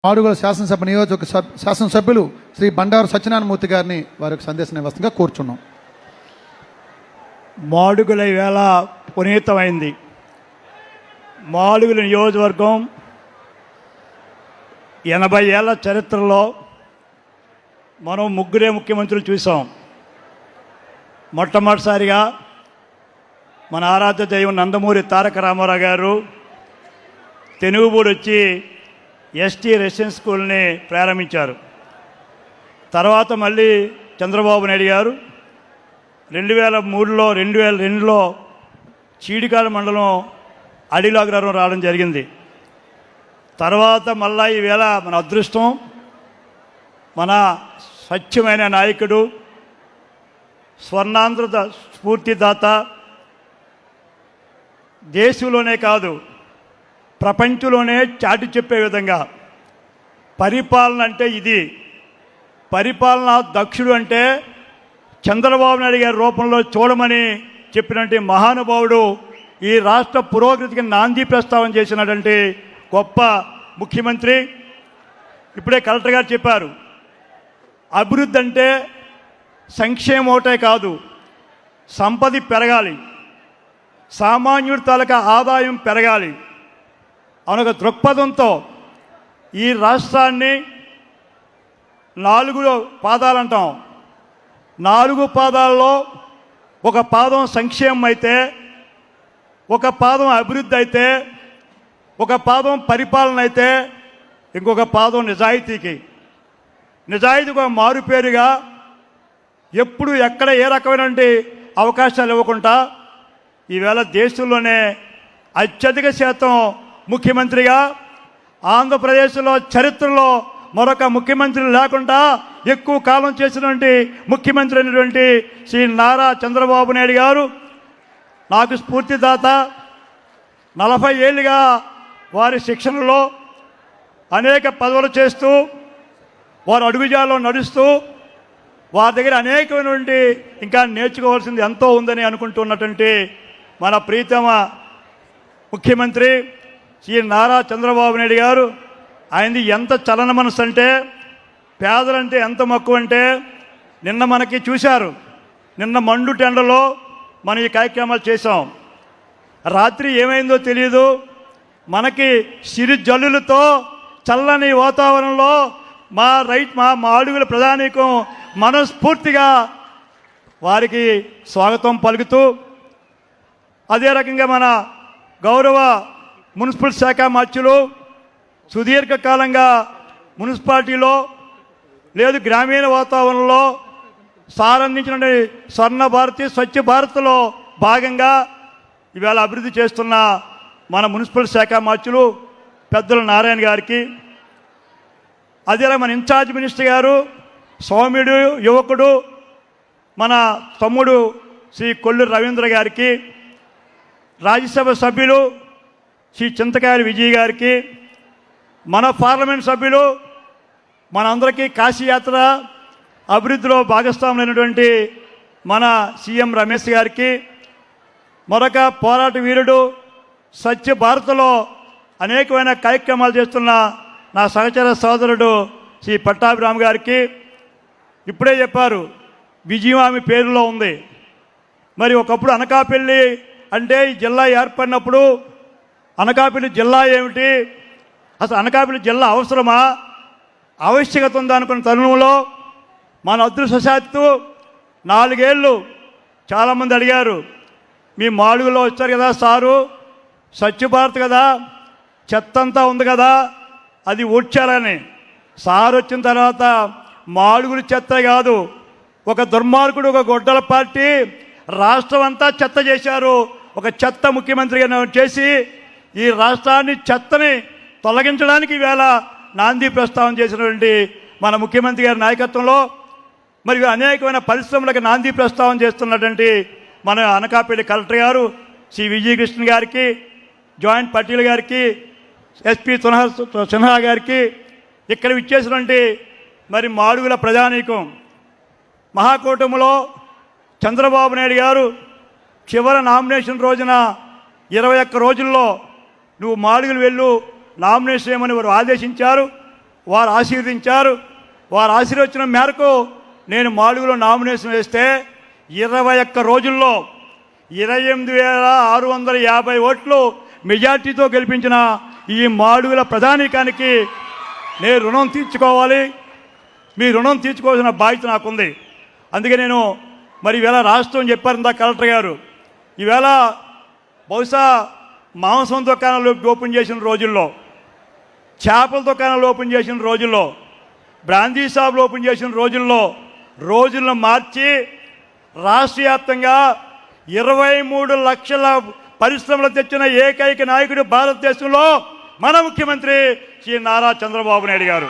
మాడుగుల శాసనసభ నియోజక శాసనసభ్యులు శ్రీ బండారు సత్యనారాయణమూర్తి గారిని వారికి సందేశం ఇవ్వవలసిందిగా కోరుచున్నాం. మాడుగుల వేళ పునీతమైంది. మాడుగుల నియోజకవర్గం 80 ఏళ్ల చరిత్రలో మనం ముగ్గురే ముఖ్యమంత్రులు చూసాం. మొట్టమొదటిసారిగా మన ఆరాధ్య దైవం నందమూరి తారక రామారావు గారు తెనుగుబూడి వచ్చి ఎస్టీ రెసిడెన్స్ స్కూల్ని ప్రారంభించారు. తర్వాత మళ్ళీ చంద్రబాబు నాయుడు గారు 2003లో 2002లో చీడికాడ మండలం అడిలాగ్రహం రావడం జరిగింది. తర్వాత మళ్ళా ఈవేళ మన అదృష్టం, మన స్వచ్ఛమైన నాయకుడు, స్వర్ణాంధ్ర స్ఫూర్తిదాత, దేశంలోనే కాదు ప్రపంచంలోనే చాటి చెప్పే విధంగా పరిపాలన అంటే ఇది, పరిపాలన దక్షుడు అంటే చంద్రబాబు నాయుడు గారి రూపంలో చూడమని చెప్పినటువంటి మహానుభావుడు, ఈ రాష్ట్ర పురోగతికి నాంది ప్రస్తావన చేసినటువంటి గొప్ప ముఖ్యమంత్రి. ఇప్పుడే కలెక్టర్ గారు చెప్పారు, అభివృద్ధి అంటే సంక్షేమం ఒకటే కాదు, సంపద పెరగాలి, సామాన్యుడి తాలూకా ఆదాయం పెరగాలి అనొక దృక్పథంతో ఈ రాష్ట్రాన్ని 4 పాదాలు అంటాం. 4 పాదాల్లో ఒక పాదం సంక్షేమం అయితే, ఒక పాదం అభివృద్ధి అయితే, ఒక పాదం పరిపాలన అయితే, ఇంకొక పాదం నిజాయితీకి. నిజాయితీకి ఒక మారుపేరుగా ఎప్పుడు ఎక్కడ ఏ రకమైనటువంటి అవకాశాలు ఇవ్వకుండా ఈవేళ దేశంలోనే అత్యధిక శాతం ముఖ్యమంత్రిగా, ఆంధ్రప్రదేశ్లో చరిత్రలో మరొక ముఖ్యమంత్రి లేకుండా ఎక్కువ కాలం చేసినటువంటి ముఖ్యమంత్రి అయినటువంటి శ్రీ నారా చంద్రబాబు నాయుడు గారు నాకు స్ఫూర్తిదాత. 40 ఏళ్ళుగా వారి శిక్షణలో అనేక పదవులు చేస్తూ, వారు అడుగుజాల్లో నడుస్తూ, వారి దగ్గర అనేకమైనటువంటి ఇంకా నేర్చుకోవాల్సింది ఎంతో ఉందని అనుకుంటున్నటువంటి మన ప్రీతమ ముఖ్యమంత్రి శ్రీ నారా చంద్రబాబు నాయుడు గారు, ఆయనది ఎంత చలన మనసు అంటే, పేదలంటే ఎంత మక్కువ అంటే, నిన్న మనకి చూశారు, నిన్న మండు టెండలో మనం ఈ కార్యక్రమాలు చేశాం. రాత్రి ఏమైందో తెలియదు, మనకి సిరి జల్లులతో చల్లని వాతావరణంలో మా మాడుగుల ప్రధానికం మనస్ఫూర్తిగా వారికి స్వాగతం పలుకుతూ, అదే రకంగా మన గౌరవ మున్సిపల్ శాఖ మంత్రులు సుదీర్ఘకాలంగా మున్సిపాలిటీలో లేదు గ్రామీణ వాతావరణంలో సారందించిన స్వర్ణ భారతి స్వచ్ఛ భారత్లో భాగంగా ఇవాళ అభివృద్ధి చేస్తున్న మన మున్సిపల్ శాఖ మంత్రులు పెద్దల నారాయణ గారికి, అదే మన ఇన్ఛార్జ్ మినిస్టర్ గారు, సౌమ్యుడు యువకుడు మన తమ్ముడు శ్రీ కొల్లు రవీంద్ర గారికి, రాజ్యసభ సభ్యులు శ్రీ చింతకాయల విజయ్ గారికి, మన పార్లమెంట్ సభ్యులు మనందరికీ కాశీయాత్ర అభివృద్ధిలో భాగస్వాములైనటువంటి మన సీఎం రమేష్ గారికి, మరొక పోరాట వీరుడు స్వచ్ఛ భారత్లో అనేకమైన కార్యక్రమాలు చేస్తున్న నా సహచర సోదరుడు శ్రీ పట్టాభిరామ్ గారికి, ఇప్పుడే చెప్పారు విజయం ఆమె పేరులో ఉంది. మరి ఒకప్పుడు అనకాపల్లి అంటే ఈ జిల్లా ఏర్పడినప్పుడు అనకాపల్లి జిల్లా ఏమిటి, అసలు అనకాపల్లి జిల్లా అవసరమా, ఆవశ్యకత ఉందా అనుకున్న తరుణంలో మన అదృష్టశాత్తు 4 ఏళ్ళు చాలామంది అడిగారు, మీ మాడుగులో వచ్చారు కదా సారు, స్వచ్ఛ భారత్ కదా, చెత్త అంతా ఉంది కదా, అది ఊడ్చాలని. సారు వచ్చిన తర్వాత మాడుగులు చెత్త కాదు, ఒక దుర్మార్గుడు, ఒక గొడ్డల పార్టీ రాష్ట్రం అంతా చెత్త చేశారు. ఒక చెత్త ముఖ్యమంత్రిగా చేసి ఈ రాష్ట్రాన్ని చెత్తని తొలగించడానికి ఈవేళ నాంది ప్రస్తావన చేసినటువంటి మన ముఖ్యమంత్రి గారి నాయకత్వంలో మరియు అనేకమైన పరిశ్రమలకు నాంది ప్రస్తావన చేస్తున్నటువంటి మన అనకాపల్లి కలెక్టర్ గారు శ్రీ విజయకృష్ణ గారికి, జాయింట్ పటేల్ గారికి, ఎస్పీ సిన్హా గారికి, ఇక్కడ ఇచ్చేసినటువంటి మరి మాడుగుల ప్రజానీకం, మహాకూటమిలో చంద్రబాబు నాయుడు గారు చివరి నామినేషన్ రోజున 21 రోజుల్లో నువ్వు మాడుగులు వెళ్ళు నామినేషన్ చేయమని వారు ఆదేశించారు. వారు ఆశీర్వదించారు. వారు ఆశీర్వచనం మేరకు నేను మాడుగులో నామినేషన్ వేస్తే 21 రోజుల్లో 28,650 ఓట్లు మెజార్టీతో గెలిపించిన ఈ మాడుగుల ప్రధానికానికి నేను రుణం తీర్చుకోవాలి. మీ రుణం తీర్చుకోవాల్సిన బాధ్యత నాకుంది. అందుకే నేను మరి ఈవేళ రాష్ట్రం చెప్పారు ఇందా కలెక్టర్ గారు, ఈవేళ బహుశా మాంసం దుకాణాలు ఓపెన్ చేసిన రోజుల్లో, చేపల దుకాణాలు ఓపెన్ చేసిన రోజుల్లో, బ్రాందీ షాపులు ఓపెన్ చేసిన రోజులను మార్చి రాష్ట్ర వ్యాప్తంగా 23 లక్షల పరిశ్రమలు తెచ్చిన ఏకైక నాయకుడు భారతదేశంలో మన ముఖ్యమంత్రి శ్రీ నారా చంద్రబాబు నాయుడు గారు.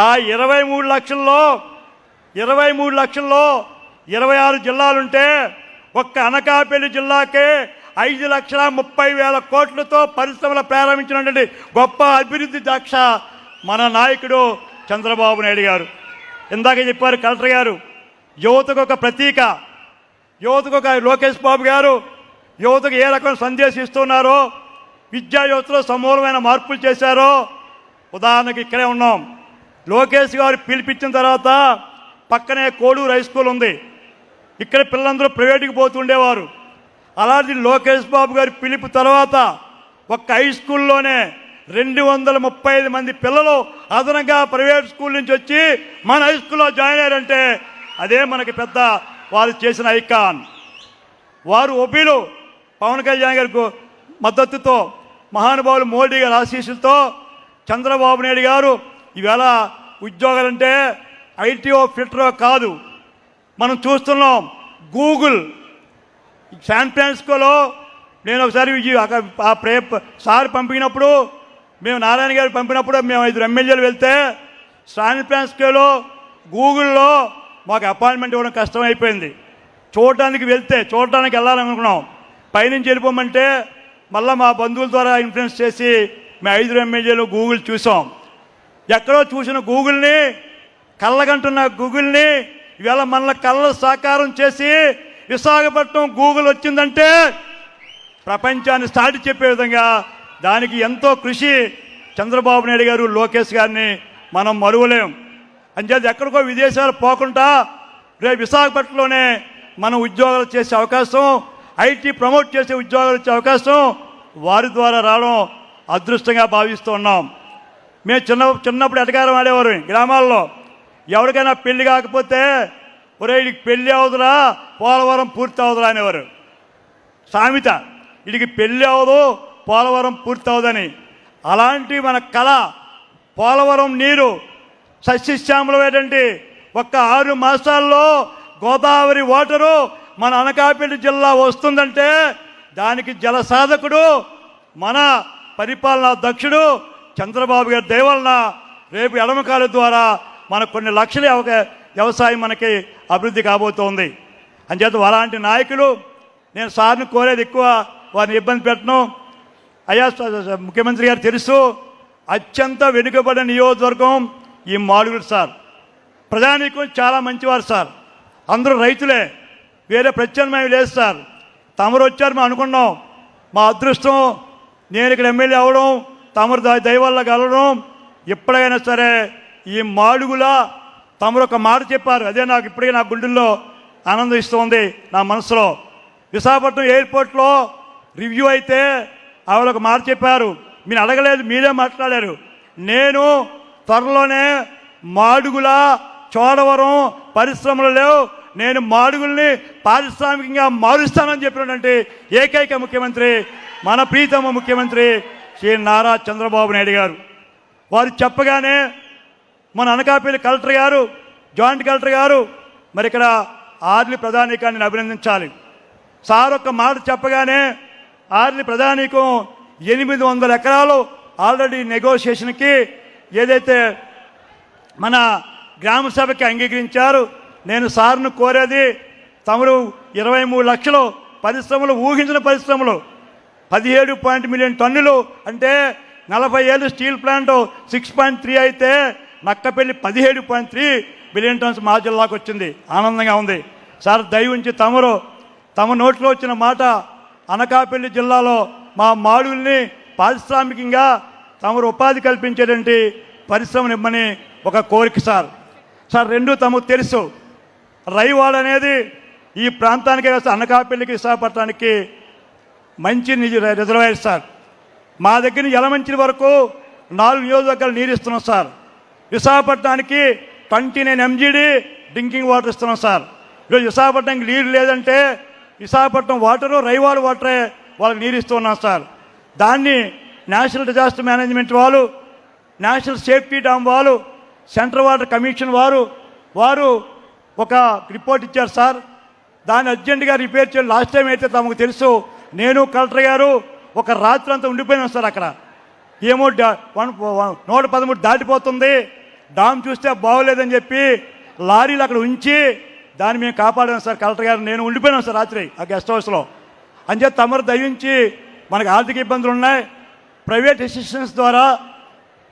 ఆ 23 లక్షల్లో 26 జిల్లాలుంటే ఒక్క అనకాపల్లి జిల్లాకే 5,30,000 కోట్లతో పరిశ్రమలు ప్రారంభించినటువంటి గొప్ప అభివృద్ధి దాక్ష మన నాయకుడు చంద్రబాబు నాయుడు గారు. ఇందాక చెప్పారు కలెక్టర్ గారు, యువతకు ఒక ప్రతీక, యువతకు ఒక లోకేష్ బాబు గారు యువతకు ఏ రకమైన సందేశం ఇస్తున్నారో, విద్యా యువతలో సమూలమైన మార్పులు చేశారో. ఉదాహరణకి ఇక్కడే ఉన్నాం, లోకేష్ గారు పిలిపించిన తర్వాత పక్కనే కోడూరు హై స్కూల్ ఉంది. ఇక్కడ పిల్లలందరూ ప్రైవేట్కి పోతుండేవారు. అలాంటి లోకేష్ బాబు గారి పిలుపు తర్వాత ఒక్క హై స్కూల్లోనే 235 మంది పిల్లలు అదనంగా ప్రైవేట్ స్కూల్ నుంచి వచ్చి మన హై స్కూల్లో జాయిన్ అయ్యారంటే అదే మనకి పెద్ద వారు చేసిన ఐకాన్. వారు ఒబీలు పవన్ కళ్యాణ్ గారికి మద్దతుతో, మహానుభావులు మోడీ గారి ఆశీస్సులతో చంద్రబాబు నాయుడు గారు ఈవేళ ఉద్యోగాలంటే ఐటీఓ ఫిల్టరో కాదు, మనం చూస్తున్నాం. గూగుల్ శాన్ ఫ్రాన్సిస్కోలో నేను ఒకసారి సార్ పంపినప్పుడు, మేము నారాయణ గారు పంపినప్పుడు మేము 5 ఎమ్మెల్యేలు వెళ్తే శాన్ ఫ్రాన్సిస్కోలో గూగుల్లో మాకు అపాయింట్మెంట్ ఇవ్వడం కష్టమైపోయింది. చూడటానికి వెళ్ళాలనుకున్నాం. పైనుంచి వెళ్ళిపోమంటే మళ్ళీ మా బంధువుల ద్వారా ఇన్ఫ్లుయెన్స్ చేసి మేము 5 ఎమ్మెల్యేలు గూగుల్ చూసాం. ఎక్కడో చూసిన గూగుల్ని, కళ్ళగంటున్న గూగుల్ని ఇవాళ మన కళ్ళ సాకారం చేసి విశాఖపట్నం గూగుల్ వచ్చిందంటే ప్రపంచాన్ని సాటి చెప్పే విధంగా దానికి ఎంతో కృషి చంద్రబాబు నాయుడు గారు, లోకేష్ గారిని మనం మరువలేం. అంచేది ఎక్కడికో విదేశాలు పోకుండా రేపు విశాఖపట్నంలోనే మనం ఉద్యోగాలు చేసే అవకాశం, ఐటీ ప్రమోట్ చేసే ఉద్యోగాలు వచ్చే అవకాశం వారి ద్వారా రావడం అదృష్టంగా భావిస్తూ ఉన్నాం. మేము చిన్నప్పుడు ఎటకారం ఆడేవారు గ్రామాల్లో. ఎవరికైనా పెళ్లి కాకపోతే ఒరే వీడికి పెళ్ళి అవదురా, పోలవరం పూర్తి అవదురా అనేవారు. సామెత, వీడికి పెళ్ళి అవదు, పోలవరం పూర్తి అవదని. అలాంటి మన కళ పోలవరం నీరు సస్యశ్యామలమైనటువంటి ఒక్క 6 మాసాల్లో గోదావరి వాటరు మన అనకాపల్లి జిల్లా వస్తుందంటే దానికి జల సాధకుడు మన పరిపాలనా దక్షుడు చంద్రబాబు గారి దయ వలన రేపు ఎడమకాల ద్వారా మనకు కొన్ని లక్షల వ్యవసాయం మనకి అభివృద్ధి కాబోతోంది. అంచేత అలాంటి నాయకులు, నేను సార్ని కోరేది ఎక్కువ వారిని ఇబ్బంది పెట్టను. అయ్యా ముఖ్యమంత్రి గారు తెలుసు, అత్యంత వెనుకబడిన నియోజకవర్గం ఈ మాడుగులు సార్. ప్రజానీకం చాలా మంచివారు సార్, అందరూ రైతులే, వేరే ప్రత్యామ్నాయం లేదు సార్. తమరు వచ్చారు మేము అనుకున్నాం, మా అదృష్టం నేను ఇక్కడ ఎమ్మెల్యే అవ్వడం, తమరు దయ వల్ల కలవడం. ఎప్పుడైనా సరే ఈ మాడుగుల తమరు ఒక మాట చెప్పారు, అదే నాకు ఇప్పటికీ నా గుండెల్లో ఆనందం ఇస్తుంది నా మనసులో. విశాఖపట్నం ఎయిర్పోర్ట్లో రివ్యూ అయితే ఆవిడ ఒక మాట చెప్పారు, మీరు అడగలేదు, మీరే మాట్లాడారు. నేను త్వరలోనే మాడుగుల చోడవరం పరిశ్రమలు లేవు, నేను మాడుగుల్ని పారిశ్రామికంగా మారుస్తానని చెప్పినటువంటి ఏకైక ముఖ్యమంత్రి మన ప్రీతమ ముఖ్యమంత్రి శ్రీ నారా చంద్రబాబు నాయుడు గారు. వారు చెప్పగానే మన అనకాపల్లి కలెక్టర్ గారు, జాయింట్ కలెక్టర్ గారు, మరి ఇక్కడ ఆర్లీ ప్రధానికాన్ని అభినందించాలి. సార్ ఒక్క మాట చెప్పగానే ఆర్లీ ప్రధానికం 800 ఎకరాలు ఆల్రెడీ నెగోషియేషన్కి ఏదైతే మన గ్రామ సభకి అంగీకరించారు. నేను సార్ను కోరేది, తమరు 23 లక్షలు పరిశ్రమలు, ఊహించిన పరిశ్రమలు 17 మిలియన్ టన్నులు అంటే 40 ఏళ్ళు స్టీల్ ప్లాంట్ 6.3 అయితే నక్కపల్లి 17.3 బిలియన్ టన్స్ మా జిల్లాకు వచ్చింది. ఆనందంగా ఉంది సార్. దయ ఉంచి తమ నోట్లో వచ్చిన మాట, అనకాపల్లి జిల్లాలో మా మాడుగుల్ని పారిశ్రామికంగా తమరు ఉపాధి కల్పించేటువంటి పరిశ్రమను ఇమ్మని ఒక కోరిక సార్. సార్ రెండు తమకు తెలుసు, రైవాడ అనేది ఈ ప్రాంతానికే కాదు అనకాపల్లికి విశాఖపట్నానికి మంచి రిజర్వాయర్ సార్. మా దగ్గర యలమంచిలి వరకు 4 నియోజకవర్గాలు నీరు ఇస్తున్నాం సార్. విశాఖపట్నానికి 29 MGD డ్రింకింగ్ వాటర్ ఇస్తున్నాం సార్. ఈరోజు విశాఖపట్నానికి నీరు లేదంటే విశాఖపట్నం వాటరు రైవాడ వాటరే వాళ్ళకి నీరు ఇస్తున్నాం సార్. దాన్ని నేషనల్ డిజాస్టర్ మేనేజ్మెంట్ వాళ్ళు, నేషనల్ సేఫ్టీ డామ్ వాళ్ళు, సెంట్రల్ వాటర్ కమిషన్ వారు ఒక రిపోర్ట్ ఇచ్చారు సార్. దాన్ని అర్జెంటుగా రిపేర్ చేయాలి. లాస్ట్ టైం అయితే తమకు తెలుసు, నేను కలెక్టర్ గారు ఒక రాత్రి అంతా ఉండిపోయినాం సార్. అక్కడ ఏమో 113 దాటిపోతుంది, డామ్ చూస్తే బాగోలేదని చెప్పి లారీలు అక్కడ ఉంచి దాన్ని మేము కాపాడాం సార్. కలెక్టర్ గారు నేను ఉండిపోయినాం సార్ రాత్రి ఆ గెస్ట్ హౌస్లో. అంచేత తమరు దయించి, మనకు ఆర్థిక ఇబ్బందులు ఉన్నాయి, ప్రైవేట్ అసిస్టెన్స్ ద్వారా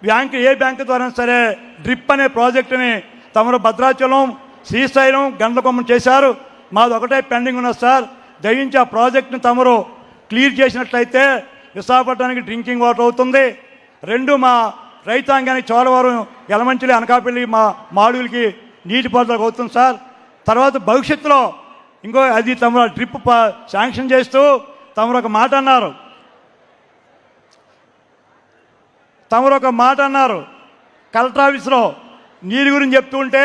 ఏ బ్యాంకు ద్వారా సరే డ్రిప్ అనే ప్రాజెక్టుని తమరు భద్రాచలం, శ్రీశైలం, గండ్లకొమ్మం చేశారు. మాది ఒకటే పెండింగ్ ఉన్నది సార్. దయించి ఆ ప్రాజెక్టుని తమరు క్లియర్ చేసినట్లయితే విశాఖపట్నానికి డ్రింకింగ్ వాటర్ అవుతుంది. రెండు మా రైతాంగానికి చోడవరం, యలమంచిలి, అనకాపల్లి మా మాడుగులకి నీటిపారుదల అవుతుంది సార్. తర్వాత భవిష్యత్తులో ఇంకో అది తమరు డ్రిప్ శాంక్షన్ చేస్తూ తమరు ఒక మాట అన్నారు కలెక్టర్ ఆఫీస్లో నీరు గురించి చెప్తూ ఉంటే,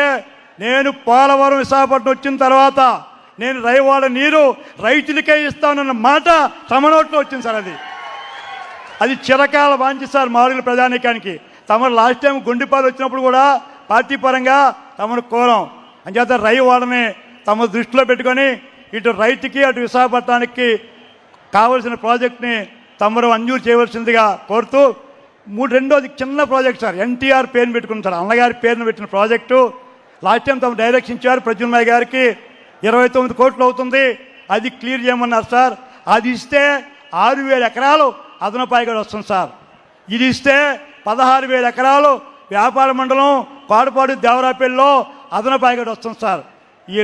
నేను పోలవరం విశాఖపట్నం వచ్చిన తర్వాత నేను రైవాడ నీరు రైతులకే ఇస్తానన్న మాట తమ నోట్లో వచ్చింది సార్. అది చిరకాల వాంచి సార్ మాడుగుల ప్రజానీకానికి. తమరు లాస్ట్ టైం గుండెపాలు వచ్చినప్పుడు కూడా పార్టీ పరంగా తమను కోరాం. అంచేత రైవాడని తమ దృష్టిలో పెట్టుకొని ఇటు రైతుకి అటు విశాఖపట్నానికి కావలసిన ప్రాజెక్ట్ని తమరు మంజూరు చేయవలసిందిగా కోరుతూ, రెండోది చిన్న ప్రాజెక్ట్ సార్, ఎన్టీఆర్ పేరుని పెట్టుకున్నాం సార్, అన్నగారి పేరుని పెట్టిన ప్రాజెక్టు. లాస్ట్ టైం తమ డైరెక్షన్ ఇచ్చారు ప్రద్యుమ్నయ్య గారికి, 29 కోట్లు అవుతుంది, అది క్లియర్ చేయమన్నారు సార్. అది ఇస్తే 6,000 ఎకరాలు అదనపాయిగా వస్తుంది సార్. ఇది ఇస్తే 16,000 ఎకరాలు వ్యాపార మండలం పాడుపాడు దేవరాపల్లిలో అదనపాయిగా వస్తుంది సార్. ఈ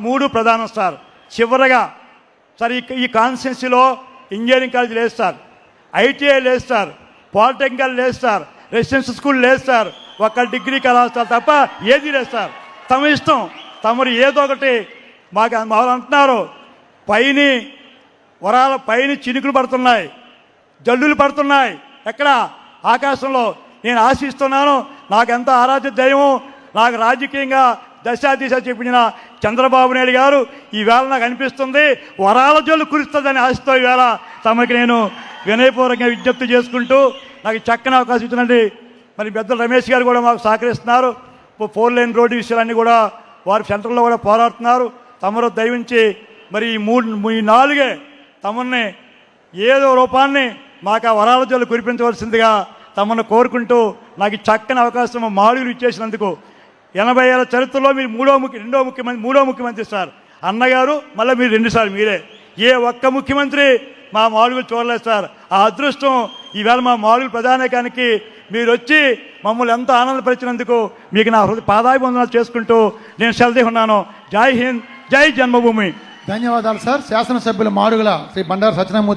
మూడు ప్రధానం సార్. చివరగా సార్ ఈ కాన్స్టిట్యున్సీలో ఇంజనీరింగ్ కాలేజ్ లేదు సార్, ITI లేదు సార్, పాలిటెక్నికల్ లేదు సార్, రెసిడెన్షియల్ స్కూల్ లేదు సార్, ఒక డిగ్రీ కళాశాల తప్ప ఏది లేదు సార్. తమ ఇష్టం, తమరు ఏదో ఒకటి మాకు అంటున్నారు. వరాల పైన చినుకులు పడుతున్నాయి, జల్లులు పడుతున్నాయి, ఎక్కడ ఆకాశంలో. నేను ఆశిస్తున్నాను, నాకు ఎంత ఆరాధ్య దైవం, నాకు రాజకీయంగా దశ చెప్పించిన చంద్రబాబు నాయుడు గారు ఈవేళ నాకు అనిపిస్తుంది వరాల జల్లు కురుస్తుందని ఆశతో ఈవేళ తమకి నేను వినయపూర్వకంగా విజ్ఞప్తి చేసుకుంటూ, నాకు చక్కని అవకాశం ఇచ్చినండి. మరి పెద్దలు రమేష్ గారు కూడా మాకు సహకరిస్తున్నారు. 4 లైన్ రోడ్డు విషయాలన్నీ కూడా వారు సెంటర్లో కూడా పోరాడుతున్నారు. తమరు దయవించి మరి ఈ 4 తమని ఏదో రూపాన్ని మాకు ఆ వరాల జల్లు కురిపించవలసిందిగా తమను కోరుకుంటూ, నాకు చక్కని అవకాశం మాడుగులు ఇచ్చేసినందుకు. 80 ఏళ్ళ చరిత్రలో మీరు మూడో ముఖ్యమంత్రి సార్. అన్నగారు మళ్ళీ మీరు 2 సార్లు మీరే. ఏ ఒక్క ముఖ్యమంత్రి మా మాడుగులు చూడలేదు సార్. ఆ అదృష్టం ఈవేళ మా మాడుగులు ప్రధానికానికి మీరు వచ్చి మమ్మల్ని ఎంతో ఆనందపరిచినందుకు మీకు నా పాదాభివందనాలు చేసుకుంటూ నేను సెలవు ఉన్నాను. జై హింద్, జై జన్మభూమి. ధన్యవాదాలు సార్. శాసనసభ్యులు మాడుగుల శ్రీ బండారు సత్యనారాయణ మూర్తి